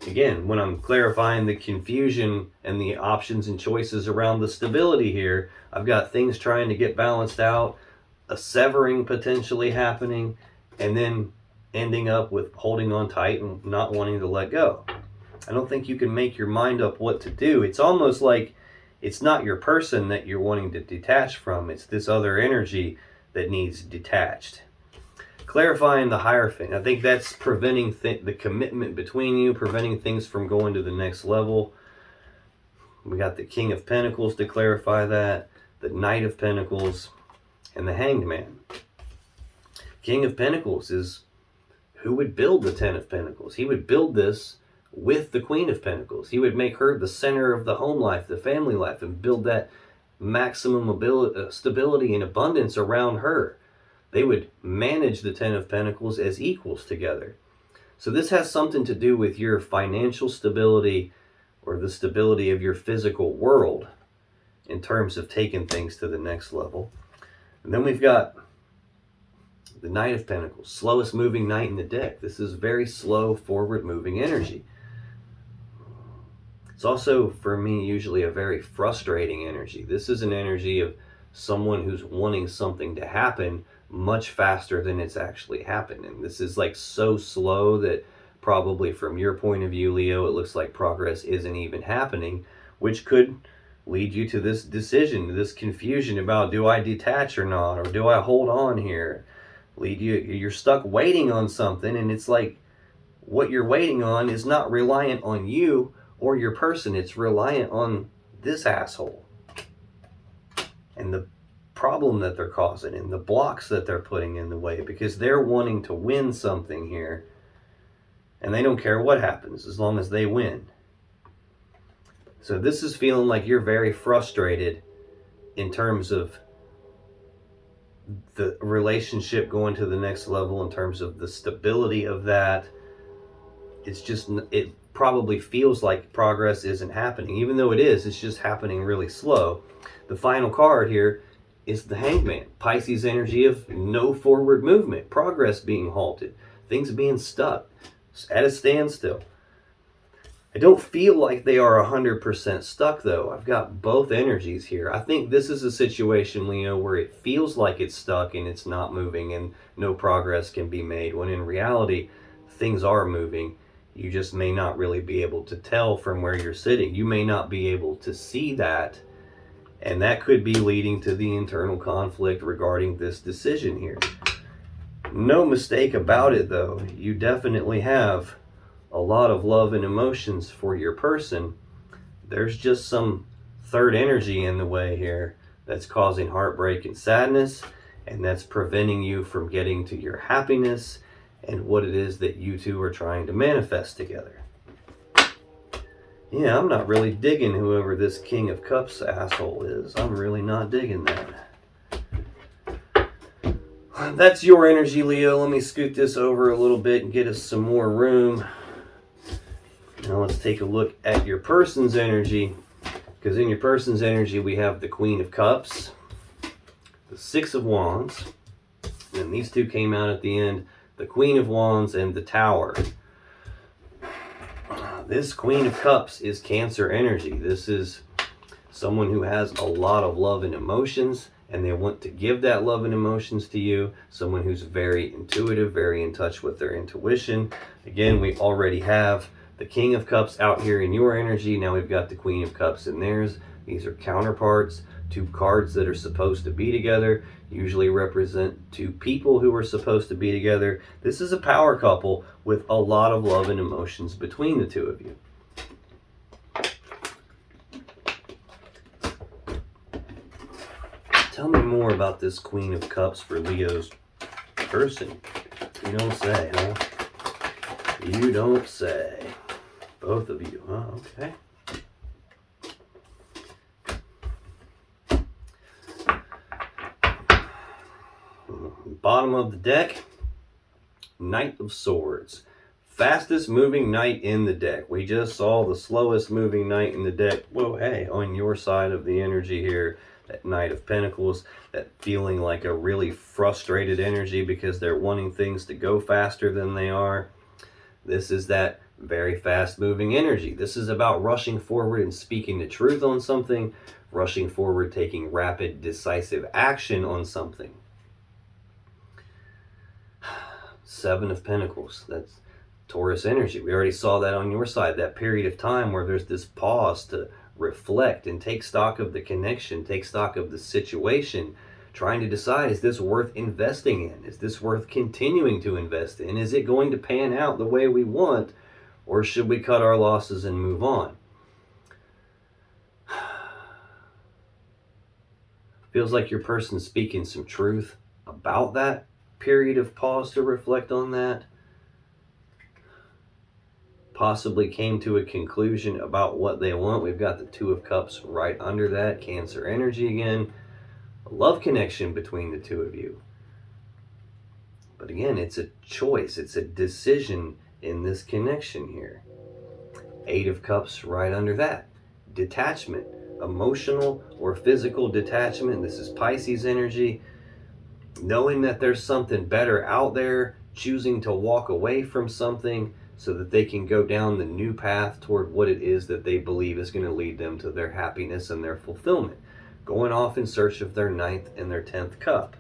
Again, when I'm clarifying the confusion and the options and choices around the stability here, I've got things trying to get balanced out, a severing potentially happening, and then ending up with holding on tight and not wanting to let go. I don't think you can make your mind up what to do. It's almost like it's not your person that you're wanting to detach from. It's this other energy that needs detached. Clarifying the Hierophant. I think that's preventing the commitment between you, preventing things from going to the next level. We got the King of Pentacles to clarify that, the Knight of Pentacles, and the Hanged Man. King of Pentacles is who would build the Ten of Pentacles. He would build this with the Queen of Pentacles. He would make her the center of the home life, the family life, and build that maximum stability and abundance around her. They would manage the Ten of Pentacles as equals together. So this has something to do with your financial stability or the stability of your physical world in terms of taking things to the next level. And then we've got the Knight of Pentacles, slowest moving knight in the deck. This is very slow, forward moving energy. It's also, for me, usually a very frustrating energy. This is an energy of someone who's wanting something to happen much faster than it's actually happening. This is like so slow that probably from your point of view, Leo, it looks like progress isn't even happening, which could lead you to this decision, this confusion about, do I detach or not, or do I hold on here? You're stuck waiting on something, and it's like what you're waiting on is not reliant on you or your person. It's reliant on this asshole and the problem that they're causing and the blocks that they're putting in the way, because they're wanting to win something here, and they don't care what happens as long as they win. So this is feeling like you're very frustrated in terms of the relationship going to the next level, in terms of the stability of that. It probably feels like progress isn't happening. Even though it is, it's just happening really slow. The final card here is the Hanged Man. Pisces energy of no forward movement, progress being halted, things being stuck at a standstill. I don't feel like they are 100% stuck though. I've got both energies here. I think this is a situation, Leo, where it feels like it's stuck and it's not moving and no progress can be made, when in reality things are moving. You just may not really be able to tell from where you're sitting. You may not be able to see that, and that could be leading to the internal conflict regarding this decision here. No mistake about it though, you definitely have a lot of love and emotions for your person. There's just some third energy in the way here that's causing heartbreak and sadness, and that's preventing you from getting to your happiness and what it is that you two are trying to manifest together. Yeah, I'm not really digging whoever this King of Cups asshole is. I'm really not digging that. That's your energy, Leo. Let me scoot this over a little bit and get us some more room. Now let's take a look at your person's energy. Because in your person's energy, we have the Queen of Cups, the Six of Wands, and these two came out at the end, the Queen of Wands and the Tower. This Queen of Cups is Cancer energy. This is someone who has a lot of love and emotions, and they want to give that love and emotions to you. Someone who's very intuitive, very in touch with their intuition. Again, we already have the King of Cups out here in your energy. Now we've got the Queen of Cups in theirs. These are counterparts. Two cards that are supposed to be together usually represent two people who are supposed to be together. This is a power couple with a lot of love and emotions between the two of you. Tell me more about this Queen of Cups for Leo's person. You don't say, huh? You don't say. Both of you, huh? Okay. Bottom of the deck, Knight of Swords. Fastest moving knight in the deck. We just saw the slowest moving knight in the deck. Whoa, hey, on your side of the energy here, that Knight of Pentacles, that feeling like a really frustrated energy because they're wanting things to go faster than they are. This is that very fast moving energy. This is about rushing forward and speaking the truth on something, rushing forward, taking rapid, decisive action on something. Seven of Pentacles, that's Taurus energy. We already saw that on your side, that period of time where there's this pause to reflect and take stock of the connection, take stock of the situation, trying to decide, is this worth investing in? Is this worth continuing to invest in? Is it going to pan out the way we want, or should we cut our losses and move on? Feels like your person's speaking some truth about that period of pause to reflect on that. Possibly came to a conclusion about what they want. We've got the Two of Cups right under that, Cancer energy again. A love connection between the two of you. But again, it's a choice. It's a decision in this connection here. Eight of Cups right under that. Detachment. Emotional or physical detachment. This is Pisces energy. Knowing that there's something better out there, choosing to walk away from something so that they can go down the new path toward what it is that they believe is going to lead them to their happiness and their fulfillment. Going off in search of their 9th and their 10th cup.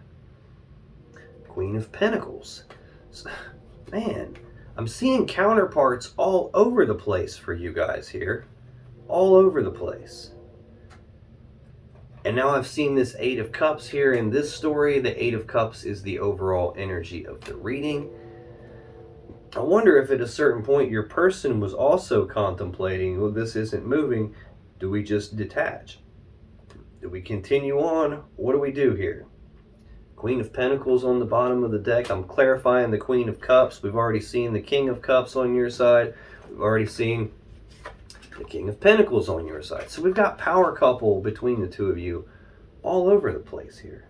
Queen of Pentacles. Man, I'm seeing counterparts all over the place for you guys here. All over the place. And now I've seen this Eight of Cups here in this story. The Eight of Cups is the overall energy of the reading. I wonder if at a certain point your person was also contemplating, well, this isn't moving. Do we just detach? Do we continue on? What do we do here? Queen of Pentacles on the bottom of the deck. I'm clarifying the Queen of Cups. We've already seen the King of Cups on your side. We've already seen the King of Pentacles on your side. So we've got power couple between the two of you all over the place here.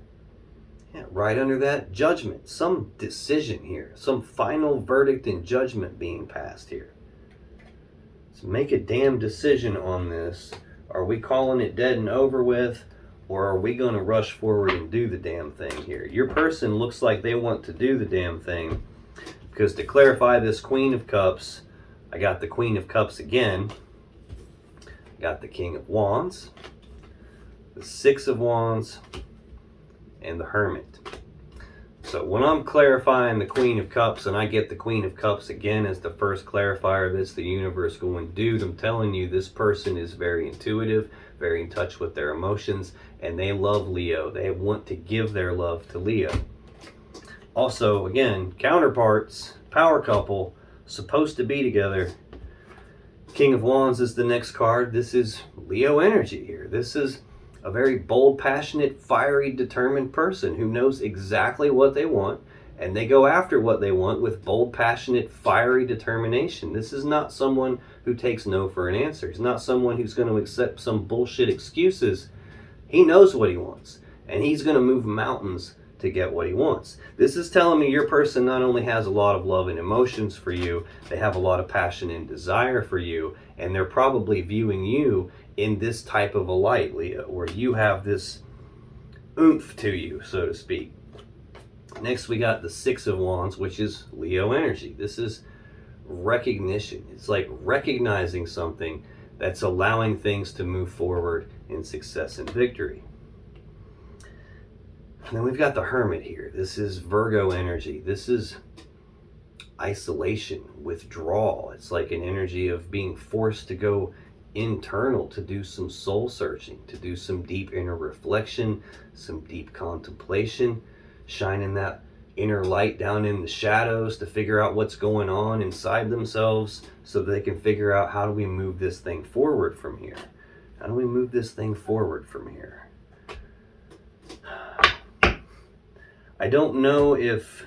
Yeah, right under that, Judgment. Some decision here. Some final verdict and judgment being passed here. So make a damn decision on this. Are we calling it dead and over with? Or are we going to rush forward and do the damn thing here? Your person looks like they want to do the damn thing. Because to clarify this Queen of Cups, I got the Queen of Cups again. Got the King of Wands, the Six of Wands, and the Hermit. So when I'm clarifying the Queen of Cups and I get the Queen of Cups again as the first clarifier that's the universe going, dude, I'm telling you, this person is very intuitive, very in touch with their emotions, and they love Leo. They want to give their love to Leo. Also, again, counterparts, power couple, supposed to be together. King of Wands is the next card. This is Leo energy here. This is a very bold, passionate, fiery, determined person who knows exactly what they want, and they go after what they want with bold, passionate, fiery determination. This is not someone who takes no for an answer. He's not someone who's going to accept some bullshit excuses. He knows what he wants, and he's going to move mountains to get what he wants. This is telling me your person not only has a lot of love and emotions for you, they have a lot of passion and desire for you, and they're probably viewing you in this type of a light, Leo, where you have this oomph to you, so to speak. Next, we got the Six of Wands, which is Leo energy. This is recognition. It's like recognizing something that's allowing things to move forward in success and victory. And then we've got the Hermit here. This is Virgo energy. This is isolation, withdrawal. It's like an energy of being forced to go internal, to do some soul searching, to do some deep inner reflection, some deep contemplation, shining that inner light down in the shadows to figure out what's going on inside themselves so they can figure out, how do we move this thing forward from here? How do we move this thing forward from here? I don't know if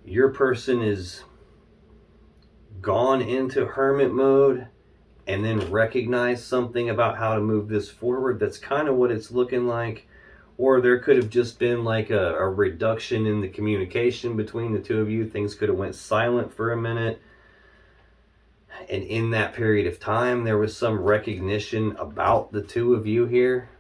your person is gone into hermit mode and then recognize something about how to move this forward. That's kind of what it's looking like. Or there could have just been like a reduction in the communication between the two of you. Things could have went silent for a minute. And in that period of time, there was some recognition about the two of you here.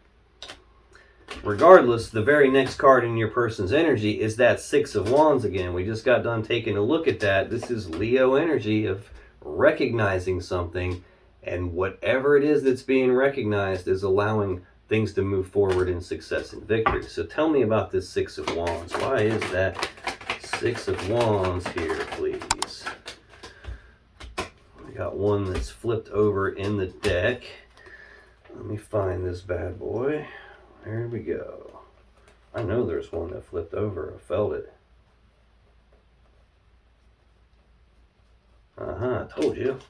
Regardless, the very next card in your person's energy is that Six of Wands again. We just got done taking a look at that. This is Leo energy of recognizing something, and whatever it is that's being recognized is allowing things to move forward in success and victory. So tell me about this Six of Wands. Why is that Six of Wands here, please? We got one that's flipped over in the deck. Let me find this bad boy. There we go. I know there's one that flipped over. I felt it. I told you.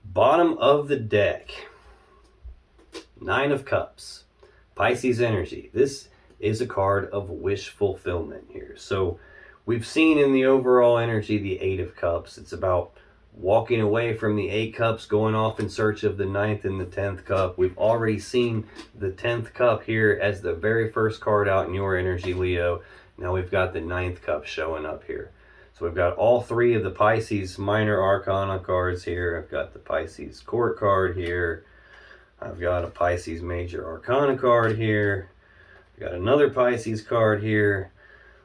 Bottom of the deck. Nine of Cups. Pisces energy. This is a card of wish fulfillment here. So we've seen in the overall energy the Eight of Cups. It's about walking away from the 8 cups, going off in search of the 9th and the 10th cup. We've already seen the 10th cup here as the very first card out in your energy, Leo. Now we've got the 9th cup showing up here. So we've got all 3 of the Pisces minor arcana cards here. I've got the Pisces court card here. I've got a Pisces major arcana card here. I've got another Pisces card here.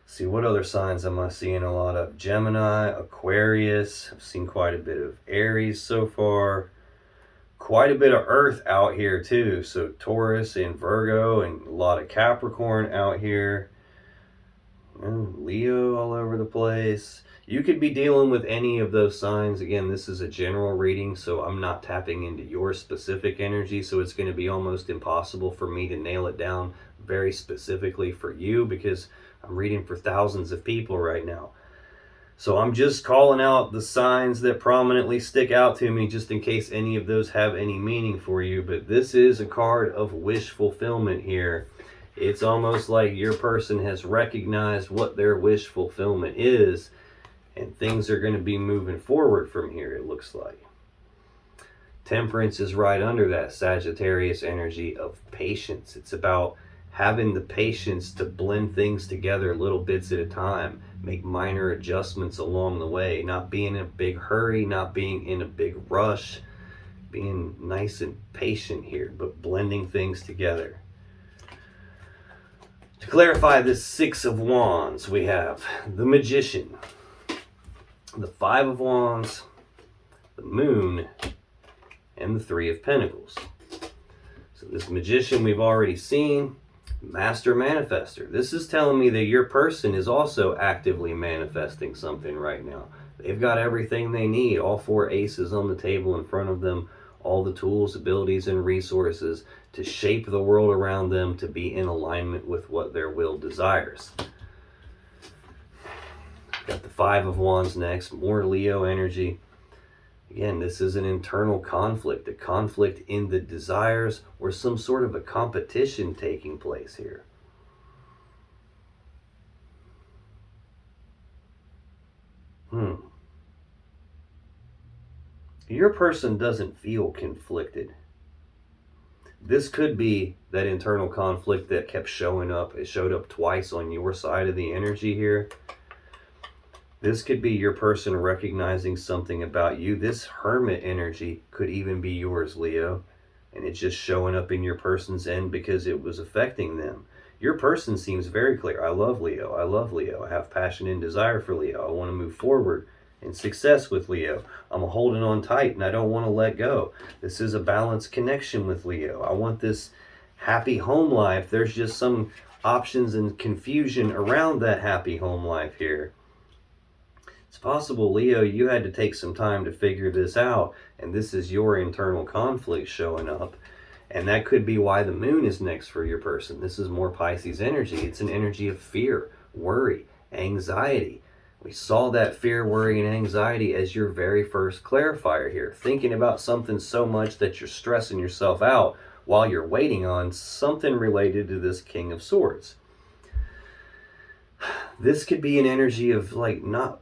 See, what other signs am I seeing a lot of? Gemini, Aquarius. I've seen quite a bit of Aries so far. Quite a bit of Earth out here too. So Taurus and Virgo, and a lot of Capricorn out here. And Leo all over the place. You could be dealing with any of those signs. Again, this is a general reading, so I'm not tapping into your specific energy. So it's going to be almost impossible for me to nail it down very specifically for you, because I'm reading for thousands of people right now. So I'm just calling out the signs that prominently stick out to me, just in case any of those have any meaning for you. But this is a card of wish fulfillment here. It's almost like your person has recognized what their wish fulfillment is, and things are going to be moving forward from here, it looks like. Temperance is right under that Sagittarius energy of patience. It's about having the patience to blend things together little bits at a time, make minor adjustments along the way, not being in a big hurry, not being in a big rush, being nice and patient here, but blending things together. To clarify this Six of Wands, we have the Magician, the Five of Wands, the Moon, and the Three of Pentacles. So this Magician we've already seen. Master Manifester. This is telling me that your person is also actively manifesting something right now. They've got everything they need, all 4 aces on the table in front of them, all the tools, abilities, and resources to shape the world around them to be in alignment with what their will desires. Got the Five of Wands next, more Leo energy. Again, this is an internal conflict, a conflict in the desires, or some sort of a competition taking place here. Your person doesn't feel conflicted. This could be that internal conflict that kept showing up. It showed up twice on your side of the energy here. This could be your person recognizing something about you. This hermit energy could even be yours, Leo. And it's just showing up in your person's end because it was affecting them. Your person seems very clear. I love Leo. I love Leo. I have passion and desire for Leo. I want to move forward in success with Leo. I'm holding on tight and I don't want to let go. This is a balanced connection with Leo. I want this happy home life. There's just some options and confusion around that happy home life here. It's possible, Leo, you had to take some time to figure this out, and this is your internal conflict showing up. And that could be why the moon is next for your person. This is more Pisces energy. It's an energy of fear, worry, anxiety. We saw that fear, worry, and anxiety as your very first clarifier here. Thinking about something so much that you're stressing yourself out while you're waiting on something related to this King of Swords. This could be an energy of like not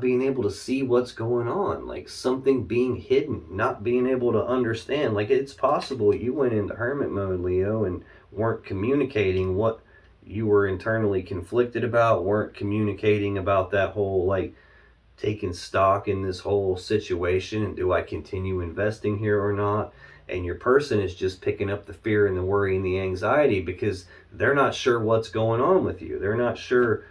being able to see what's going on, like something being hidden, not being able to understand. Like, it's possible you went into hermit mode, Leo, and weren't communicating what you were internally conflicted about, weren't communicating about that whole, like, taking stock in this whole situation, and do I continue investing here or not? And your person is just picking up the fear and the worry and the anxiety because they're not sure what's going on with you. They're not sure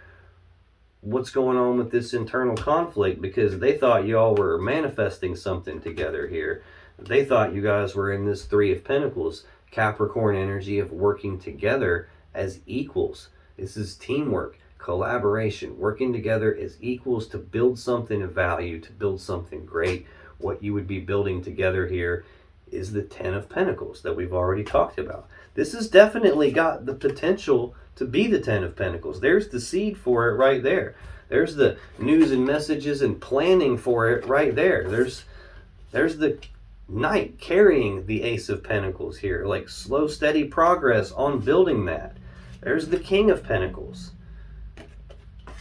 what's going on with this internal conflict because they thought y'all were manifesting something together here. They thought you guys were in this Three of Pentacles, Capricorn energy of working together as equals. This is teamwork, collaboration, working together as equals to build something of value, to build something great. What you would be building together here is the Ten of Pentacles that we've already talked about. This has definitely got the potential to be the Ten of Pentacles. There's the seed for it right there. There's the news and messages and planning for it right there. There's the Knight carrying the Ace of Pentacles here, like slow, steady progress on building that. There's the King of Pentacles.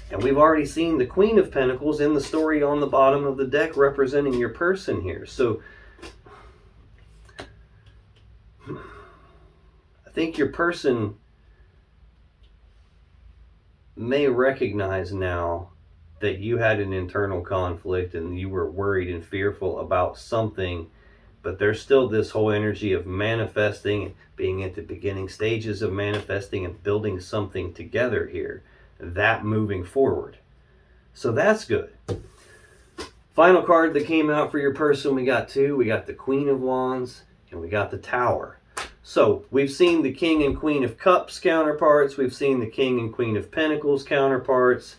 And we've already seen the Queen of Pentacles in the story on the bottom of the deck representing your person here. So I think your person may recognize now that you had an internal conflict and you were worried and fearful about something, but there's still this whole energy of manifesting, being at the beginning stages of manifesting and building something together here, that moving forward. So that's good. Final card that came out for your person, we got two. We got the Queen of Wands and we got the Tower. So we've seen the King and Queen of Cups counterparts. We've seen the King and Queen of Pentacles counterparts.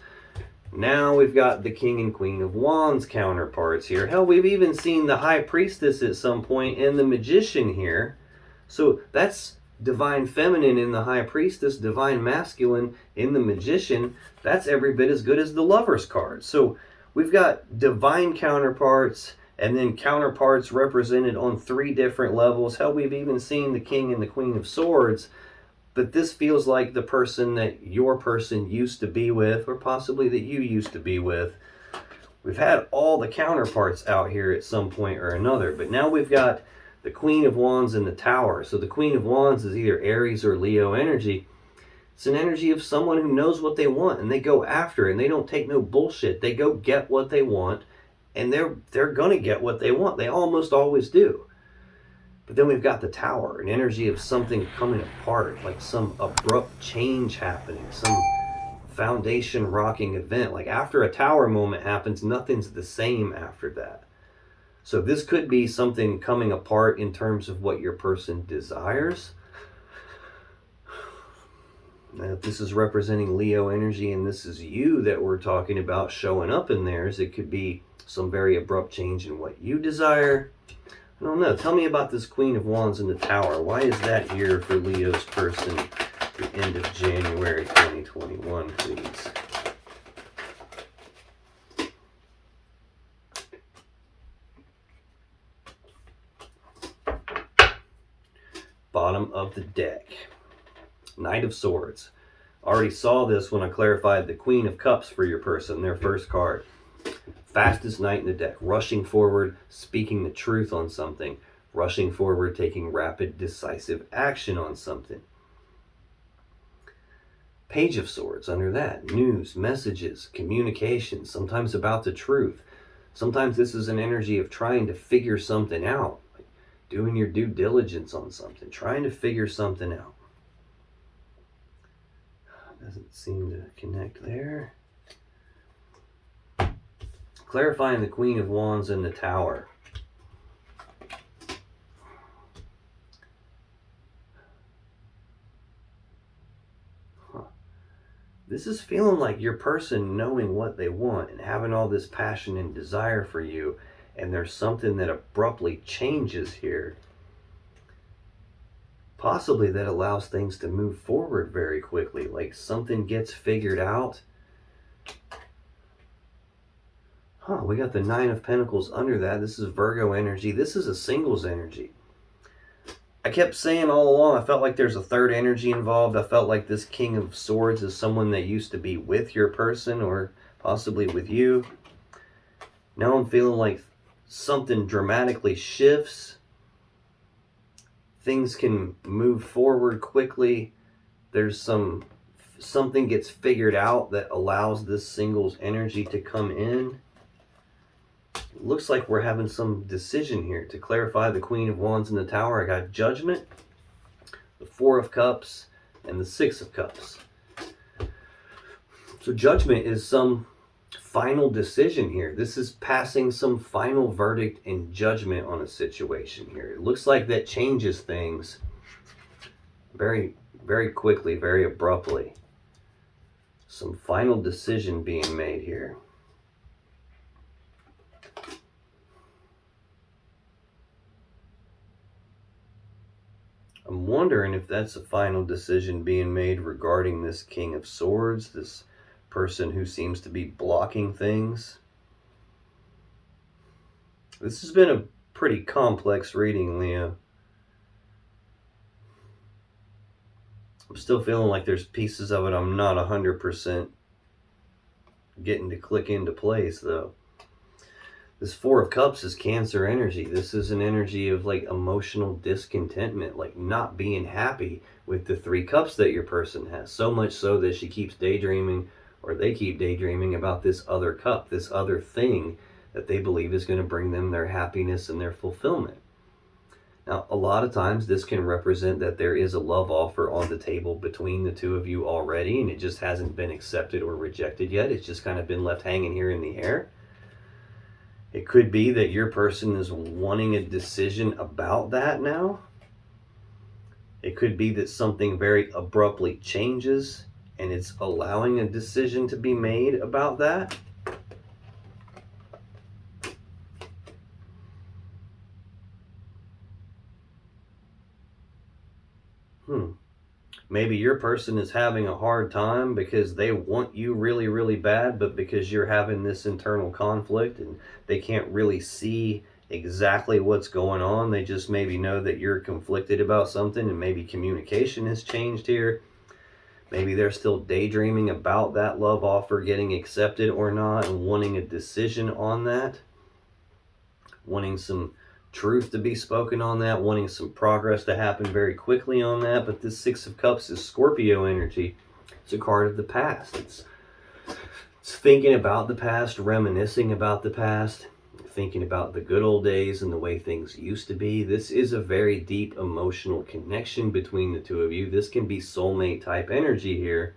Now we've got the King and Queen of Wands counterparts here. Hell, we've even seen the High Priestess at some point and the Magician here. So that's Divine Feminine in the High Priestess, Divine Masculine in the Magician. That's every bit as good as the Lover's card. So we've got divine counterparts and then counterparts represented on three different levels. Hell, we've even seen the King and the Queen of Swords. But this feels like the person that your person used to be with, or possibly that you used to be with. We've had all the counterparts out here at some point or another. But now we've got the Queen of Wands and the Tower. So the Queen of Wands is either Aries or Leo energy. It's an energy of someone who knows what they want and they go after it and they don't take no bullshit. They go get what they want. And they're going to get what they want. They almost always do. But then we've got the Tower, an energy of something coming apart, like some abrupt change happening, some foundation rocking event. Like after a Tower moment happens, nothing's the same after that. So this could be something coming apart in terms of what your person desires. Now, if this is representing Leo energy and this is you that we're talking about showing up in theirs, it could be some very abrupt change in what you desire. I don't know. Tell me about this Queen of Wands in the Tower. Why is that here for Leo's person at the end of January 2021, please? Bottom of the deck. Knight of Swords. Already saw this when I clarified the Queen of Cups for your person, their first card. Fastest knight in the deck. Rushing forward, speaking the truth on something. Rushing forward, taking rapid, decisive action on something. Page of Swords under that. News, messages, communication, sometimes about the truth. Sometimes this is an energy of trying to figure something out. Like doing your due diligence on something. Trying to figure something out. Doesn't seem to connect there. Clarifying the Queen of Wands in the Tower. This is feeling like your person knowing what they want and having all this passion and desire for you, and there's something that abruptly changes here. Possibly that allows things to move forward very quickly, like something gets figured out. We got the Nine of Pentacles under that. This is Virgo energy. This is a singles energy. I kept saying all along, I felt like there's a third energy involved. I felt like this King of Swords is someone that used to be with your person or possibly with you. Now I'm feeling like something dramatically shifts. Things can move forward quickly. There's something gets figured out that allows this singles energy to come in. It looks like we're having some decision here. To clarify the Queen of Wands in the Tower, I got Judgment, the Four of Cups, and the Six of Cups. So Judgment is some final decision here. This is passing some final verdict and judgment on a situation here. It looks like that changes things very, very quickly, very abruptly. Some final decision being made here. I'm wondering if that's a final decision being made regarding this King of Swords, this person who seems to be blocking things. This has been a pretty complex reading, Leo. I'm still feeling like there's pieces of it I'm not 100% getting to click into place, though. This Four of Cups is Cancer energy. This is an energy of like emotional discontentment, like not being happy with the Three Cups that your person has. So much so that she keeps daydreaming, or they keep daydreaming about this other cup, this other thing that they believe is going to bring them their happiness and their fulfillment. Now, a lot of times this can represent that there is a love offer on the table between the two of you already, and it just hasn't been accepted or rejected yet. It's just kind of been left hanging here in the air. It could be that your person is wanting a decision about that now. It could be that something very abruptly changes and it's allowing a decision to be made about that. Maybe your person is having a hard time because they want you really, really bad, but because you're having this internal conflict and they can't really see exactly what's going on. They just maybe know that you're conflicted about something, and maybe communication has changed here. Maybe they're still daydreaming about that love offer getting accepted or not and wanting a decision on that. Wanting some truth to be spoken on that, wanting some progress to happen very quickly on that. But this Six of Cups is Scorpio energy. It's a card of the past. It's thinking about the past, reminiscing about the past, thinking about the good old days and the way things used to be. This is a very deep emotional connection between the two of you. This can be soulmate type energy here.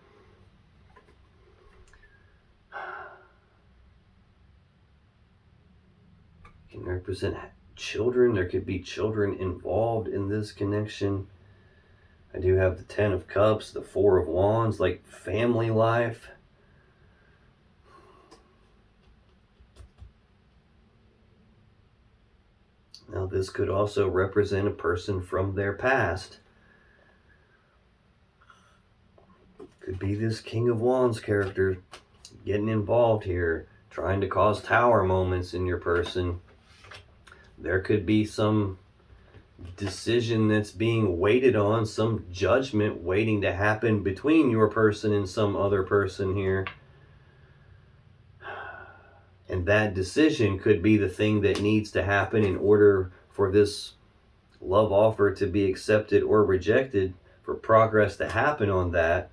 Can represent children. There could be children involved in this connection. I do have the Ten of Cups, the Four of Wands, like family life. Now this could also represent a person from their past. Could be this King of Wands character getting involved here, trying to cause tower moments in your person. There could be some decision that's being waited on, some judgment waiting to happen between your person and some other person here. And that decision could be the thing that needs to happen in order for this love offer to be accepted or rejected, for progress to happen on that.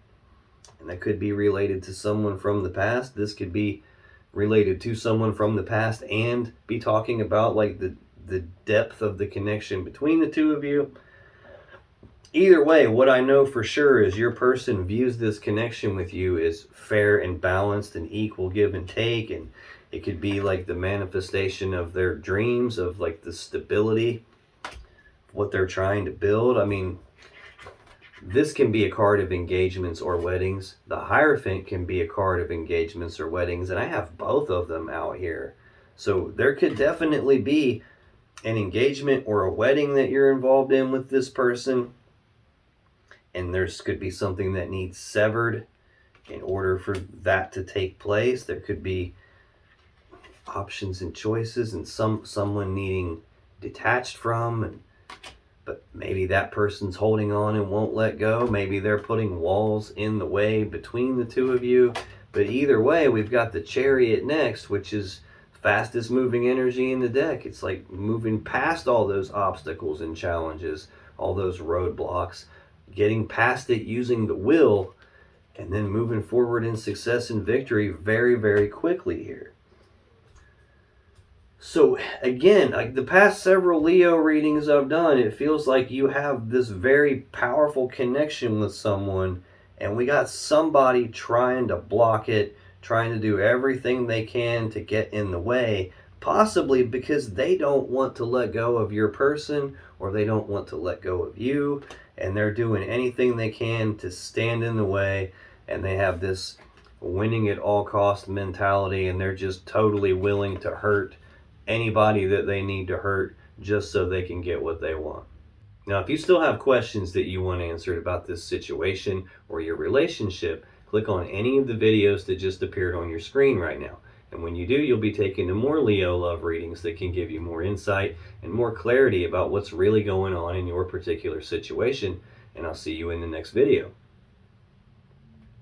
And that could be related to someone from the past. This could be related to someone from the past and be talking about like the depth of the connection between the two of you. Either way, what I know for sure is your person views this connection with you as fair and balanced and equal give and take, and it could be like the manifestation of their dreams, of like the stability, what they're trying to build. I mean, this can be a card of engagements or weddings. The Hierophant can be a card of engagements or weddings, and I have both of them out here. So there could definitely be an engagement or a wedding that you're involved in with this person, and there's could be something that needs severed in order for that to take place. There could be options and choices, and someone needing detached from, and but maybe that person's holding on and won't let go. Maybe they're putting walls in the way between the two of you. But either way, we've got the Chariot next, which is fastest moving energy in the deck. It's like moving past all those obstacles and challenges, all those roadblocks, getting past it using the will, and then moving forward in success and victory very, very quickly here. So again, like the past several Leo readings I've done, it feels like you have this very powerful connection with someone, and we got somebody trying to block it, trying to do everything they can to get in the way, possibly because they don't want to let go of your person, or they don't want to let go of you, and they're doing anything they can to stand in the way, and they have this winning at all cost mentality, and they're just totally willing to hurt anybody that they need to hurt just so they can get what they want. Now, if you still have questions that you want answered about this situation or your relationship, click on any of the videos that just appeared on your screen right now. And when you do, you'll be taken to more Leo love readings that can give you more insight and more clarity about what's really going on in your particular situation. And I'll see you in the next video.